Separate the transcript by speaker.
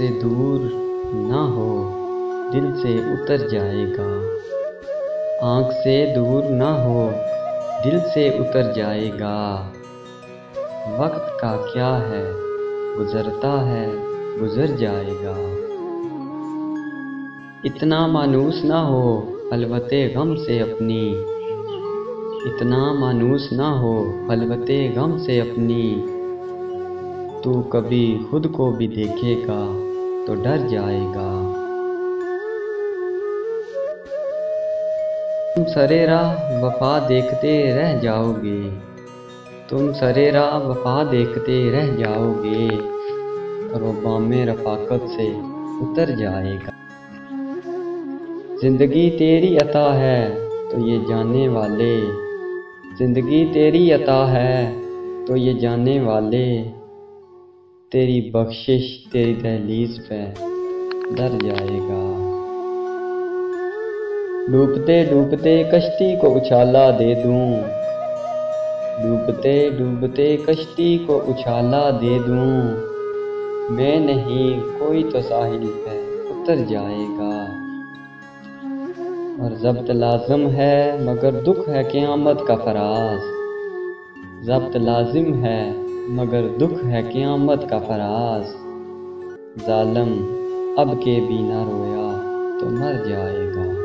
Speaker 1: سے دور نہ ہو دل سے اتر جائے گا، آنکھ سے دور نہ ہو دل سے اتر جائے گا۔ وقت کا کیا ہے گزرتا ہے گزر جائے گا۔ اتنا مانوس نہ ہو خلوت غم سے اپنی، اتنا مانوس نہ ہو خلوت غم سے اپنی، تو کبھی خود کو بھی دیکھے گا تو ڈر جائے گا۔ تم سرے راہ وفا دیکھتے رہ جاؤ گے، تم سرے راہ وفا دیکھتے رہ جاؤ گے، اور وہ بام رفاقت سے اتر جائے گا۔ زندگی تیری عطا ہے تو یہ جاننے والے، زندگی تیری عطا ہے تو یہ جاننے والے، تیری بخشش تیری دہلیز پہ ڈر جائے گا۔ ڈوبتے ڈوبتے کشتی کو اچھالا دے دوں، ڈوبتے ڈوبتے کشتی کو اچھالا دے دوں، میں نہیں کوئی تو ساحل پہ اتر جائے گا۔ اور ضبط لازم ہے مگر دکھ ہے قیامت کا فراز، ضبط لازم ہے مگر دکھ ہے قیامت کا فراز، ظالم اب کے بھی نہ رویا تو مر جائے گا۔